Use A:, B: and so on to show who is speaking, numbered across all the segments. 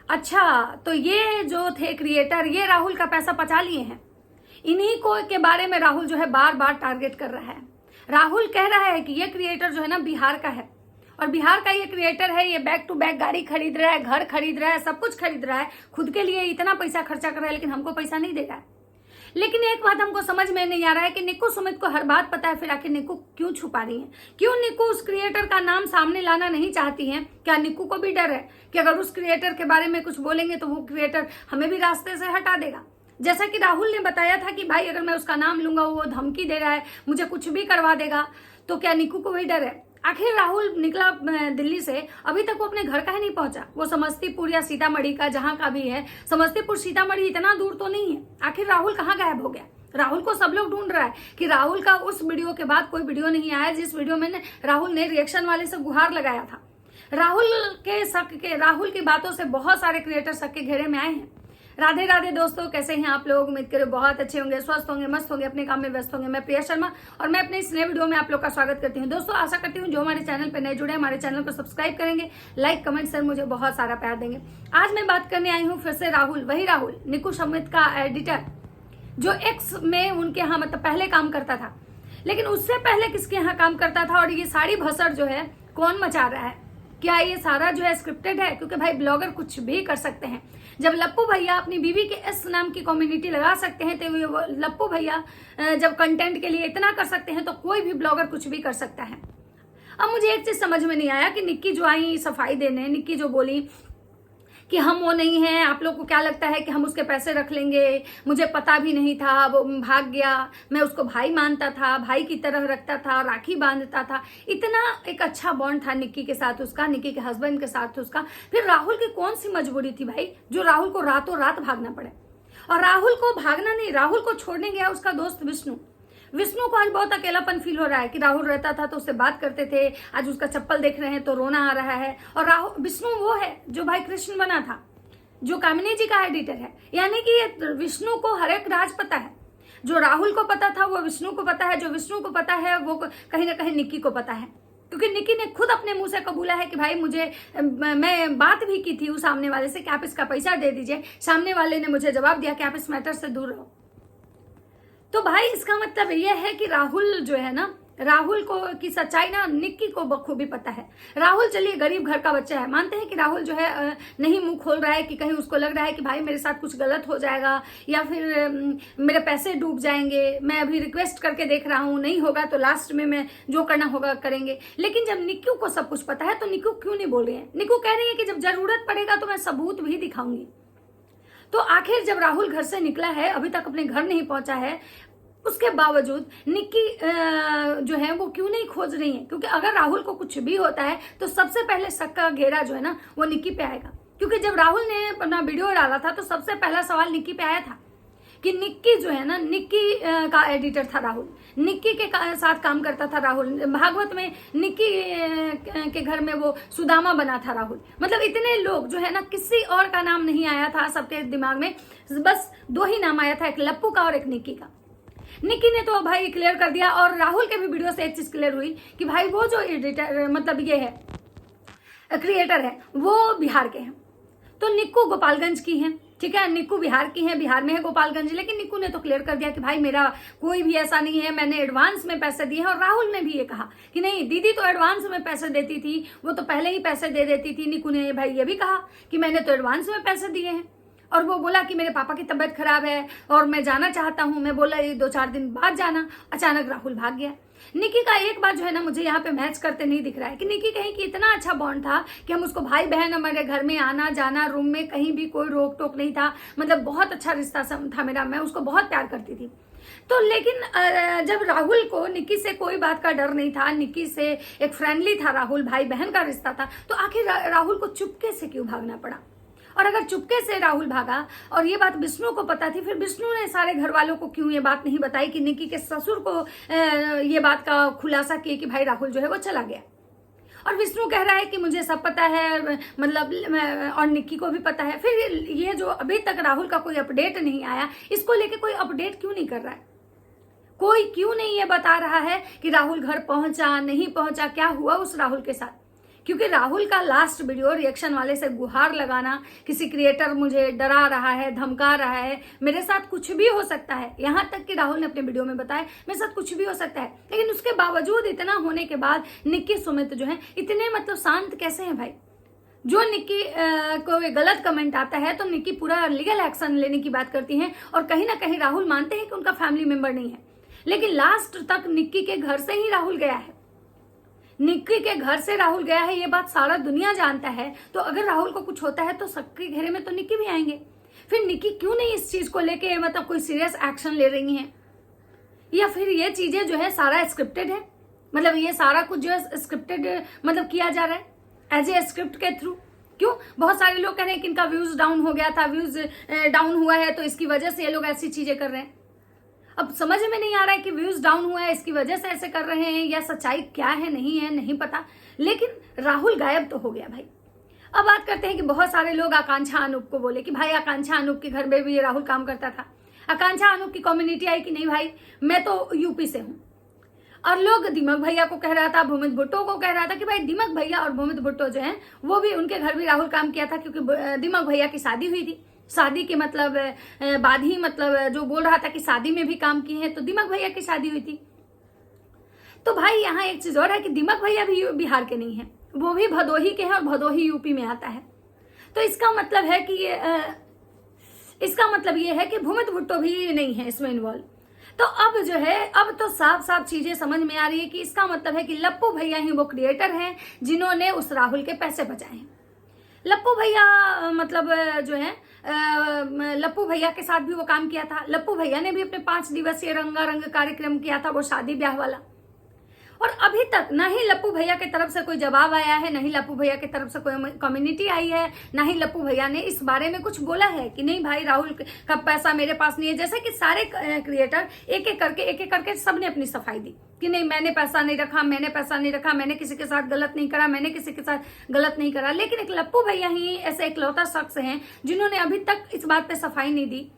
A: अच्छा, तो ये जो थे क्रिएटर, ये राहुल का पैसा पचा लिए हैं। इन्हीं को के बारे में राहुल जो है बार बार टारगेट कर रहा है। राहुल कह रहा है कि ये क्रिएटर जो है ना बिहार का है, और बिहार का ये क्रिएटर है, ये बैक टू बैक गाड़ी खरीद रहा है, घर खरीद रहा है, सब कुछ खरीद रहा है, खुद के लिए इतना पैसा खर्चा कर रहा है, लेकिन हमको पैसा नहीं दे रहा है। लेकिन एक बात हमको समझ में नहीं आ रहा है कि निक्कू सुमित को हर बात पता है, फिर आखिर निक्कू क्यों छुपा रही है? क्यों निक्कू उस क्रिएटर का नाम सामने लाना नहीं चाहती है? क्या निक्कू को भी डर है कि अगर उस क्रिएटर के बारे में कुछ बोलेंगे तो वो क्रिएटर हमें भी रास्ते से हटा देगा? जैसा कि राहुल ने बताया था कि भाई अगर मैं उसका नाम लूंगा वो धमकी दे रहा है, मुझे कुछ भी करवा देगा, तो क्या निक्कू को भी डर है? आखिर राहुल निकला दिल्ली से, अभी तक वो अपने घर का ही नहीं पहुंचा। वो समस्तीपुर या सीतामढ़ी का जहां का भी है, समस्तीपुर सीतामढ़ी इतना दूर तो नहीं है। आखिर राहुल कहाँ गायब हो गया? राहुल को सब लोग ढूंढ रहा है कि राहुल का उस वीडियो के बाद कोई वीडियो नहीं आया जिस वीडियो में राहुल ने रिएक्शन वाले से गुहार लगाया था। राहुल की बातों से बहुत सारे क्रिएटर शक के घेरे में आए हैं। राधे राधे दोस्तों, कैसे हैं आप लोग? उम्मीद करें बहुत अच्छे होंगे, स्वस्थ होंगे, मस्त होंगे, अपने काम में व्यस्त होंगे। मैं प्रिया शर्मा और मैं अपने इस नए वीडियो में आप लोग का स्वागत करती हूं। दोस्तों, आशा करती हूं जो हमारे चैनल पर नए जुड़े हमारे चैनल को सब्सक्राइब करेंगे, लाइक कमेंट शेयर मुझे बहुत सारा प्यार देंगे। आज मैं बात करने आई हूँ फिर से राहुल, वही राहुल, निक्कू सुमित का एडिटर, जो एक्स में उनके यहाँ मतलब पहले काम करता था, लेकिन उससे पहले किसके यहाँ काम करता था, और ये सारी भसड़ जो है कौन मचा रहा है? क्या ये सारा जो है स्क्रिप्टेड है? क्योंकि भाई ब्लॉगर कुछ भी कर सकते हैं। जब लप्पू भैया अपनी बीवी के एस नाम की कम्युनिटी लगा सकते हैं, तो लप्पू भैया जब कंटेंट के लिए इतना कर सकते हैं, तो कोई भी ब्लॉगर कुछ भी कर सकता है। अब मुझे एक चीज समझ में नहीं आया कि निक्की जो आई सफाई देने, निक्की जो बोली कि हम वो नहीं हैं, आप लोग को क्या लगता है कि हम उसके पैसे रख लेंगे, मुझे पता भी नहीं था, वो भाग गया, मैं उसको भाई मानता था, भाई की तरह रखता था, राखी बांधता था, इतना एक अच्छा बॉन्ड था निक्की के साथ उसका, निक्की के हस्बैंड के साथ उसका। फिर राहुल की कौन सी मजबूरी थी भाई जो राहुल को रातों रात भागना पड़े? और राहुल को भागना नहीं, राहुल को छोड़ने गया उसका दोस्त विष्णु को आज बहुत अकेलापन फील हो रहा है कि राहुल रहता था तो उससे बात करते थे, आज उसका चप्पल देख रहे हैं तो रोना आ रहा है। और विष्णु वो है जो भाई कृष्ण बना था, जो कामिनी जी का एडिटर है। यानी कि विष्णु को हर एक राज पता है। जो राहुल को पता था वो विष्णु को पता है, जो विष्णु को पता है वो कहीं ना कहीं निक्की को पता है। क्योंकि निक्की ने खुद अपने मुंह से कबूला है कि भाई मैं बात भी की थी उस सामने वाले से कि आप इसका पैसा दे दीजिए। सामने वाले ने मुझे जवाब दिया कि आप इस मैटर से दूर रहो। तो भाई इसका मतलब यह है कि राहुल जो है ना, राहुल को की सच्चाई ना निक्की को बखूबी पता है। राहुल चलिए गरीब घर का बच्चा है, मानते हैं कि राहुल जो है नहीं मुंह खोल रहा है कि कहीं उसको लग रहा है कि भाई मेरे साथ कुछ गलत हो जाएगा या फिर मेरे पैसे डूब जाएंगे। मैं अभी रिक्वेस्ट करके देख रहा हूं, नहीं होगा तो लास्ट में मैं जो करना होगा करेंगे। लेकिन जब निक्कू को सब कुछ पता है तो निक्कू क्यों नहीं बोल रही है? निक्कू कह रही है कि जब जरूरत पड़ेगा तो मैं सबूत भी दिखाऊंगी। तो आखिर जब राहुल घर से निकला है, अभी तक अपने घर नहीं पहुंचा है, उसके बावजूद निक्की जो है वो क्यों नहीं खोज रही है? क्योंकि अगर राहुल को कुछ भी होता है तो सबसे पहले शक का घेरा जो है ना वो निक्की पे आएगा। क्योंकि जब राहुल ने अपना वीडियो डाला था तो सबसे पहला सवाल निक्की पे आया था कि निक्की जो है ना, निक्की का एडिटर था राहुल, निक्की के साथ काम करता था राहुल, भागवत में निक्की के घर में वो सुदामा बना था राहुल। मतलब इतने लोग जो है ना, किसी और का नाम नहीं आया था सबके दिमाग में, बस दो ही नाम आया था, एक लप्पू का और एक निक्की का। निक्की ने तो भाई क्लियर कर दिया, और राहुल के भी वीडियो से एक चीज क्लियर हुई कि भाई वो जो एडिटर मतलब ये है क्रिएटर है वो बिहार के हैं। तो निक्कू गोपालगंज की है, ठीक है, निक्कू बिहार की है, बिहार में है गोपालगंज। लेकिन निक्कू ने तो क्लियर कर दिया कि भाई मेरा कोई भी ऐसा नहीं है, मैंने एडवांस में पैसे दिए हैं। और राहुल ने भी ये कहा कि नहीं, दीदी तो एडवांस में पैसे देती थी, वो तो पहले ही पैसे दे देती थी। निक्कू ने भाई ये भी कहा कि मैंने तो एडवांस में पैसे दिए हैं। और वो बोला कि मेरे पापा की तबीयत खराब है और मैं जाना चाहता हूं। मैं बोला ये 2-4 दिन बाद जाना। अचानक राहुल भाग गया। निक्की का एक बात जो है ना मुझे यहाँ पे मैच करते नहीं दिख रहा है कि निक्की कहीं कि इतना अच्छा बॉन्ड था कि हम उसको भाई बहन, हमारे घर में आना जाना, रूम में कहीं भी कोई रोक टोक नहीं था। मतलब बहुत अच्छा रिश्ता था मेरा, मैं उसको बहुत प्यार करती थी। तो लेकिन जब राहुल को निक्की से कोई बात का डर नहीं था, निक्की से एक फ्रेंडली था राहुल, भाई बहन का रिश्ता था, तो आखिर राहुल को चुपके से क्यों भागना पड़ा? और अगर चुपके से राहुल भागा और ये बात विष्णु को पता थी, फिर विष्णु ने सारे घर वालों को क्यों ये बात नहीं बताई कि निक्की के ससुर को ये बात का खुलासा किए कि भाई राहुल जो है वो चला गया? और विष्णु कह रहा है कि मुझे सब पता है, मतलब और निक्की को भी पता है। फिर ये जो अभी तक राहुल का कोई अपडेट नहीं आया, इसको लेके कोई अपडेट क्यों नहीं कर रहा है? कोई क्यों नहीं ये बता रहा है कि राहुल घर पहुंचा नहीं पहुंचा, क्या हुआ उस राहुल के साथ? क्योंकि राहुल का लास्ट वीडियो रिएक्शन वाले से गुहार लगाना, किसी क्रिएटर मुझे डरा रहा है, धमका रहा है, मेरे साथ कुछ भी हो सकता है, यहां तक कि राहुल ने अपने वीडियो में बताया मेरे साथ कुछ भी हो सकता है, लेकिन उसके बावजूद इतना होने के बाद निक्की सुमित जो है इतने मतलब शांत कैसे हैं भाई। जो निक्की को गलत कमेंट आता है तो निक्की पूरा लीगल एक्शन लेने की बात करती हैं, और कहीं ना कहीं राहुल मानते हैं कि उनका फैमिली मेंबर नहीं है, लेकिन लास्ट तक निक्की के घर से ही राहुल गया है, निक्की के घर से राहुल गया है, ये बात सारा दुनिया जानता है। तो अगर राहुल को कुछ होता है तो सबके घेरे में तो निक्की भी आएंगे, फिर निक्की क्यों नहीं इस चीज को लेके मतलब कोई सीरियस एक्शन ले रही हैं, या फिर ये चीजें जो है सारा स्क्रिप्टेड है, मतलब ये सारा कुछ जो है स्क्रिप्टेड मतलब किया जा रहा है एज ए स्क्रिप्ट के थ्रू। क्यों? बहुत सारे लोग कह रहे हैं कि इनका व्यूज डाउन हो गया था, व्यूज डाउन हुआ है तो इसकी वजह से ये लोग ऐसी चीजें कर रहे हैं। अब समझ में नहीं आ रहा है कि व्यूज डाउन हुआ है इसकी वजह से ऐसे कर रहे हैं, या सच्चाई क्या है नहीं पता, लेकिन राहुल गायब तो हो गया भाई। अब बात करते हैं कि बहुत सारे लोग आकांक्षा अनूप को बोले कि भाई आकांक्षा अनूप के घर में भी राहुल काम करता था। आकांक्षा अनूप की कम्युनिटी आई कि नहीं भाई मैं तो यूपी से हूं, और लोग दीमक भैया को कह रहा था, भूमित भुट्टो को कह रहा था कि भाई दीमक भैया और भूमित भुट्टो जो है वो भी उनके घर भी राहुल काम किया था, क्योंकि दीमक भैया की शादी हुई थी, शादी के मतलब बाद ही मतलब जो बोल रहा था कि शादी में भी काम किए हैं, तो दीमक भैया की शादी हुई थी। तो भाई यहाँ एक चीज और है कि दीमक भैया भी बिहार के नहीं है, वो भी भदोही के हैं और भदोही यूपी में आता है। तो इसका मतलब है कि ये है कि भूमित भुट्टो भी नहीं है इसमें इन्वॉल्व। तो अब जो है अब तो साफ साफ चीजें समझ में आ रही है कि इसका मतलब है कि लप्पू भैया ही वो क्रिएटर हैं जिन्होंने उस राहुल के पैसे बचाए हैं। लप्पू भैया मतलब जो है लप्पू भैया के साथ भी वो काम किया था। लप्पू भैया ने भी अपने 5 दिवसीय रंगारंग कार्यक्रम किया था, वो शादी ब्याह वाला, और अभी तक ना ही लप्पू भैया की तरफ से कोई जवाब आया है, ना ही लप्पू भैया की तरफ से कोई कम्युनिटी आई है, ना ही लप्पू भैया ने इस बारे में कुछ बोला है कि नहीं भाई राहुल का पैसा मेरे पास नहीं है। जैसे कि सारे क्रिएटर एक एक करके सबने अपनी सफाई दी कि नहीं मैंने पैसा नहीं रखा, मैंने किसी के साथ गलत नहीं करा, मैंने किसी के साथ गलत नहीं करा। लेकिन एक लप्पू भैया ही ऐसे इकलौता शख्स हैं जिन्होंने अभी तक इस बात पे सफाई नहीं दी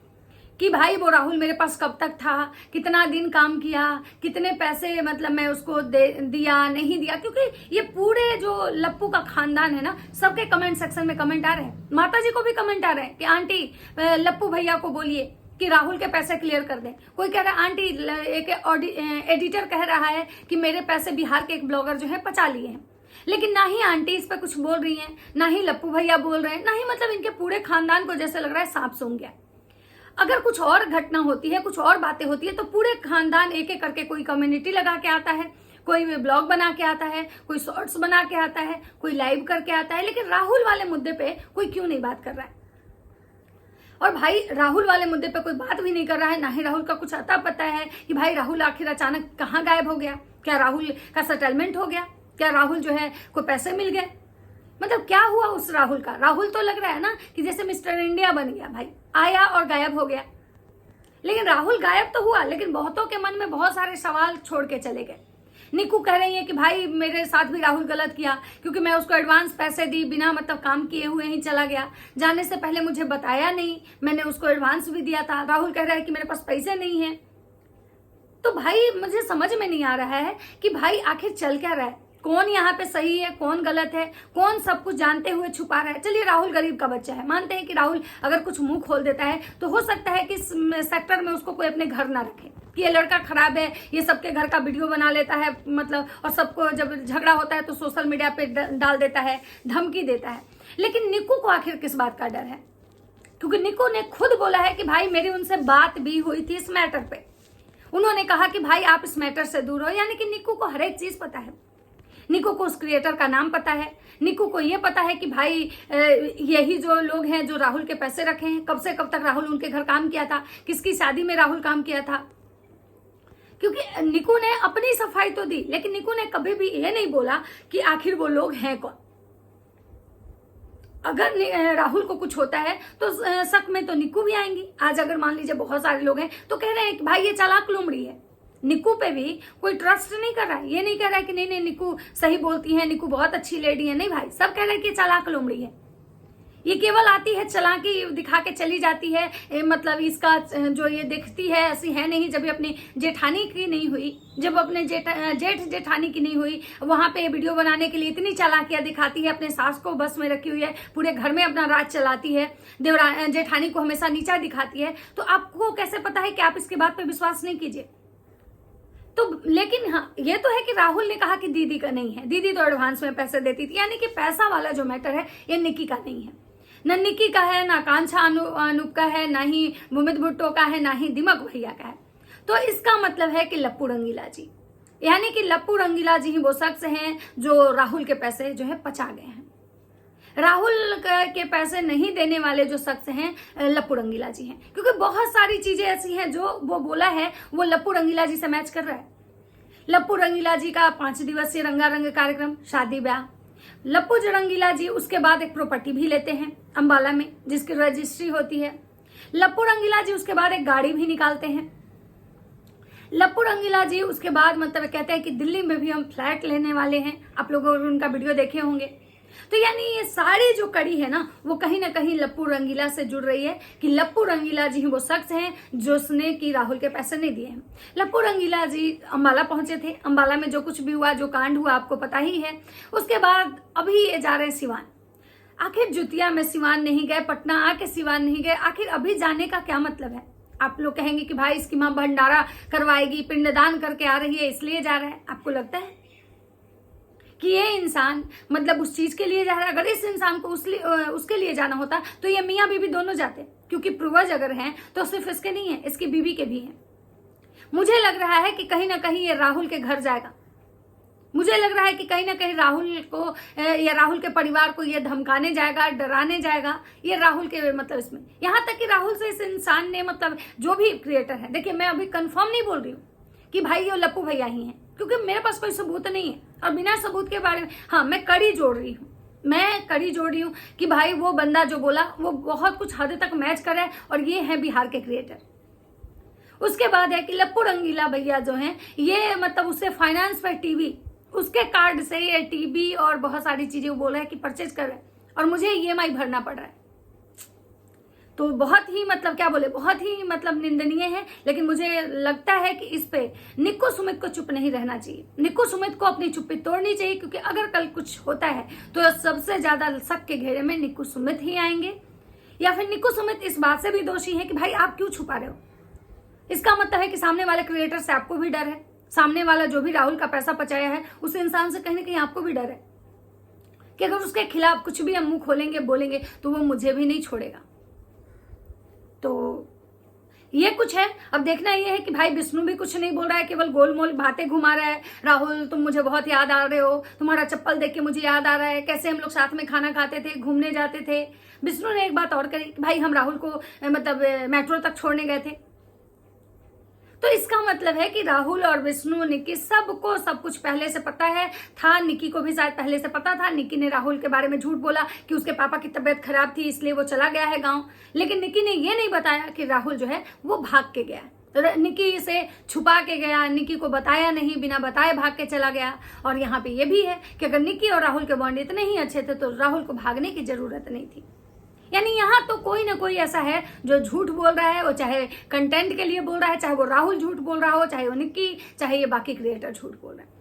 A: कि भाई वो राहुल मेरे पास कब तक था, कितना दिन काम किया, कितने पैसे मतलब मैं उसको दिया नहीं दिया। क्योंकि ये पूरे जो लप्पू का खानदान है ना, सबके कमेंट सेक्शन में कमेंट आ रहे हैं, माता जी को भी कमेंट आ रहे हैं कि आंटी लप्पू भैया को बोलिए कि राहुल के पैसे क्लियर कर दें। कोई कह रहा है आंटी, एक एडिटर कह रहा है कि मेरे पैसे बिहार के एक ब्लॉगर जो है पचा लिए हैं। लेकिन ना ही आंटी इस पर कुछ बोल रही हैं, ना ही लप्पू भैया बोल रहे हैं, ना ही मतलब इनके पूरे खानदान को जैसे लग रहा है सांप सूंघ गया। अगर कुछ और घटना होती है, कुछ और बातें होती है, तो पूरे खानदान एक एक करके कोई कम्युनिटी लगा के आता है, कोई ब्लॉग बना के आता है, कोई शॉर्ट्स बना के आता है, कोई लाइव करके आता है। लेकिन राहुल वाले मुद्दे पे कोई क्यों नहीं बात कर रहा है? और भाई राहुल वाले मुद्दे पे कोई बात भी नहीं कर रहा है, ना ही राहुल का कुछ अता पता है कि भाई राहुल आखिर अचानक कहाँ गायब हो गया। क्या राहुल का सेटलमेंट हो गया? क्या राहुल जो है कोई पैसे मिल गए? मतलब क्या हुआ उस राहुल का? राहुल तो लग रहा है ना कि जैसे मिस्टर इंडिया बन गया, भाई आया और गायब हो गया। लेकिन राहुल गायब तो हुआ, लेकिन बहुतों के मन में बहुत सारे सवाल छोड़ के चले गए। निक्कू कह रही है कि भाई मेरे साथ भी राहुल गलत किया, क्योंकि मैं उसको एडवांस पैसे दी, बिना मतलब काम किए हुए ही चला गया, जाने से पहले मुझे बताया नहीं, मैंने उसको एडवांस भी दिया था। राहुल कह रहा है कि मेरे पास पैसे नहीं है। तो भाई मुझे समझ में नहीं आ रहा है कि भाई आखिर चल क्या रहा है, कौन यहाँ पे सही है, कौन गलत है, कौन सब कुछ जानते हुए छुपा रहा है। चलिए राहुल गरीब का बच्चा है, मानते हैं कि राहुल अगर कुछ मुंह खोल देता है तो हो सकता है कि इस सेक्टर में उसको कोई अपने घर ना रखे, कि ये लड़का खराब है, ये सबके घर का वीडियो बना लेता है मतलब, और सबको जब झगड़ा होता है तो सोशल मीडिया पे डाल देता है, धमकी देता है। लेकिन निक्कू को आखिर किस बात का डर है? क्योंकि निक्कू ने खुद बोला है कि भाई मेरी उनसे बात भी हुई थी इस मैटर पे। उन्होंने कहा कि भाई आप इस मैटर से दूर हो, यानी कि निक्कू को हर एक चीज पता है। निक्कू को उस क्रिएटर का नाम पता है, निक्कू को ये पता है कि भाई यही जो लोग हैं जो राहुल के पैसे रखे हैं, कब से कब तक राहुल उनके घर काम किया था, किसकी शादी में राहुल काम किया था। क्योंकि निक्कू ने अपनी सफाई तो दी, लेकिन निक्कू ने कभी भी ये नहीं बोला कि आखिर वो लोग हैं कौन। अगर राहुल को कुछ होता है तो शक में तो निक्कू भी आएंगी। आज अगर मान लीजिए बहुत सारे लोग हैं तो कह रहे हैं कि भाई ये चालाक लोमड़ी है, निक्कू पे भी कोई ट्रस्ट नहीं कर रहा है। ये नहीं कह रहा है कि नहीं निक्कू सही बोलती है, निक्कू बहुत अच्छी लेडी है, नहीं भाई, सब कह रहे हैं कि चालाक लोमड़ी है। ये केवल आती है चालाकी दिखा के चली जाती है। मतलब इसका जो ये दिखती है ऐसी है नहीं। जब ये अपनी जेठानी की नहीं हुई, जब अपने जेठ जेठानी की नहीं हुई, वहां पे वीडियो बनाने के लिए इतनी चालाकियां दिखाती है, अपने सास को बस में रखी हुई है, पूरे घर में अपना राज चलाती है, जेठानी को हमेशा नीचा दिखाती है। तो आपको कैसे पता है कि आप इसके बात पे विश्वास नहीं कीजिए। तो लेकिन हाँ, ये तो है कि राहुल ने कहा कि दीदी का नहीं है, दीदी तो एडवांस में पैसे देती थी, यानी कि पैसा वाला जो मैटर है ये निक्की का नहीं है। न निक्की का है, ना कांछा अनूप का है, ना ही मुमित भुट्टो का है, ना ही दिमक भैया का है। तो इसका मतलब है कि लप्पू रंगीला जी, यानी कि लप्पू रंगीला जी ही वो शख्स हैं जो राहुल के पैसे जो है पचा गए हैं। राहुल के पैसे नहीं देने वाले जो शख्स हैं लप्पू रंगीला जी हैं, क्योंकि बहुत सारी चीजें ऐसी हैं जो वो बोला है वो लप्पू रंगीला जी से मैच कर रहा है। लप्पू रंगीला जी का 5 दिवसीय रंगारंग कार्यक्रम, शादी ब्याह। लप्पू रंगीला जी उसके बाद एक प्रॉपर्टी भी लेते हैं अंबाला में, जिसकी रजिस्ट्री होती है। लप्पू रंगीला जी उसके बाद एक गाड़ी भी निकालते हैं। लप्पू रंगीला जी उसके बाद मतलब कहते हैं कि दिल्ली में भी हम फ्लैट लेने वाले हैं। आप लोग उनका वीडियो देखे होंगे। तो यानी ये सारी जो कड़ी है ना वो कहीं ना कहीं लप्पू रंगीला से जुड़ रही है कि लप्पू रंगीला जी वो शख्स हैं जो उसने कि राहुल के पैसे नहीं दिए हैं। लप्पू रंगीला जी अंबाला पहुंचे थे। अंबाला में जो कुछ भी हुआ, जो कांड हुआ, आपको पता ही है। उसके बाद अभी ये जा रहे हैं सिवान। आखिर जुतिया में सिवान नहीं गए, पटना आके सिवान नहीं गए, आखिर अभी जाने का क्या मतलब है? आप लोग कहेंगे कि भाई इसकी मां भंडारा करवाएगी, पिंडदान करके आ रही है इसलिए जा रहा है। आपको लगता है कि ये इंसान मतलब उस चीज के लिए जा रहा है? अगर इस इंसान को उसके लिए जाना होता तो ये मियाँ बीवी दोनों जाते, क्योंकि पूर्वज अगर हैं तो सिर्फ इसके नहीं है, इसकी बीवी के भी हैं। मुझे लग रहा है कि कहीं ना कहीं ये राहुल के घर जाएगा। मुझे लग रहा है कि कहीं ना कहीं राहुल को या राहुल के परिवार को ये धमकाने जाएगा, डराने जाएगा। ये राहुल के मतलब इसमें, यहाँ तक कि राहुल से इस इंसान ने मतलब जो भी क्रिएटर है, देखिए मैं अभी कंफर्म नहीं बोल रही हूँ कि भाई ये लप्पू भैया ही हैं, क्योंकि मेरे पास कोई सबूत नहीं है। और बिना सबूत के बारे में हाँ मैं कड़ी जोड़ रही हूँ कि भाई वो बंदा जो बोला वो बहुत कुछ हद तक मैच कर रहा है, और ये है बिहार के क्रिएटर। उसके बाद है कि लप्पू रंगीला भैया जो हैं ये मतलब उससे फाइनेंस पर टीवी, उसके कार्ड से ये टीवी और बहुत सारी चीजें वो बोला है कि परचेज कर रहे हैं, और मुझे EMI भरना पड़ रहा है। तो बहुत ही मतलब क्या बोले, बहुत ही मतलब निंदनीय है। लेकिन मुझे लगता है कि इस पे निक्कू सुमित को चुप नहीं रहना चाहिए। निक्कू सुमित को अपनी चुप्पी तोड़नी चाहिए, क्योंकि अगर कल कुछ होता है तो सबसे ज्यादा शक के घेरे में निक्कू सुमित ही आएंगे, या फिर निक्कू सुमित इस बात से भी दोषी है कि भाई आप क्यों छुपा रहे हो। इसका मतलब है कि सामने वाले क्रिएटर से आपको भी डर है, सामने वाला जो भी राहुल का पैसा पचाया है उस इंसान से कहीं ना कहीं आपको भी डर है कि अगर उसके खिलाफ कुछ भी हम मुंह खोलेंगे, बोलेंगे तो वो मुझे भी नहीं छोड़ेगा। तो ये कुछ है। अब देखना ये है कि भाई विष्णु भी कुछ नहीं बोल रहा है, केवल गोलमोल बातें घुमा रहा है। राहुल तुम मुझे बहुत याद आ रहे हो, तुम्हारा चप्पल देख के मुझे याद आ रहा है, कैसे हम लोग साथ में खाना खाते थे, घूमने जाते थे। विष्णु ने एक बात और कही कि भाई हम राहुल को मतलब मेट्रो तक छोड़ने गए थे। तो इसका मतलब है कि राहुल और विष्णु, निक्की, सबको सब कुछ पहले से पता है था। निक्की को भी शायद पहले से पता था। निक्की ने राहुल के बारे में झूठ बोला कि उसके पापा की तबीयत खराब थी इसलिए वो चला गया है गांव, लेकिन निक्की ने ये नहीं बताया कि राहुल जो है वो भाग के गया। तो निक्की से छुपा के गया, निक्की को बताया नहीं, बिना बताए भाग के चला गया। और यहाँ पे ये भी है कि अगर निक्की और राहुल के बॉन्ड इतने ही अच्छे थे तो राहुल को भागने की जरूरत नहीं थी। यानी यहाँ तो कोई ना कोई ऐसा है जो झूठ बोल रहा है, वो चाहे कंटेंट के लिए बोल रहा है, चाहे वो राहुल झूठ बोल रहा हो, चाहे वो निक्की, चाहे ये बाकी क्रिएटर झूठ बोल रहे हैं।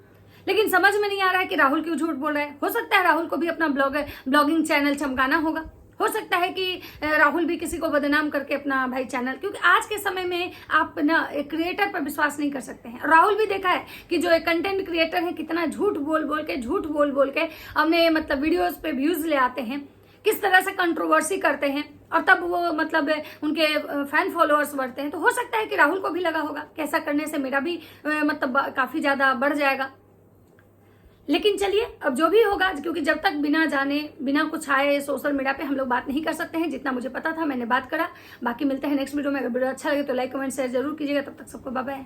A: लेकिन समझ में नहीं आ रहा है कि राहुल क्यों झूठ बोल रहा है। हो सकता है राहुल को भी अपना ब्लॉगिंग चैनल चमकाना होगा। हो सकता है कि राहुल भी किसी को बदनाम करके अपना भाई चैनल, क्योंकि आज के समय में आप ना एक क्रिएटर पर विश्वास नहीं कर सकते हैं। राहुल भी देखा है कि जो एक कंटेंट क्रिएटर है कितना झूठ बोल बोल के अपने मतलब वीडियोस पे व्यूज ले आते हैं, किस तरह से कंट्रोवर्सी करते हैं, और तब वो मतलब उनके फैन फॉलोअर्स बढ़ते हैं। तो हो सकता है कि राहुल को भी लगा होगा कि ऐसा करने से मेरा भी मतलब काफी ज्यादा बढ़ जाएगा। लेकिन चलिए अब जो भी होगा, क्योंकि जब तक बिना जाने बिना कुछ आए सोशल मीडिया पे हम लोग बात नहीं कर सकते हैं। जितना मुझे पता था मैंने बात करा। बाकी मिलते हैं नेक्स्ट वीडियो में। अगर वीडियो अच्छा लगे तो लाइक कमेंट शेयर जरूर कीजिएगा। तब तक सबको बाय बाय।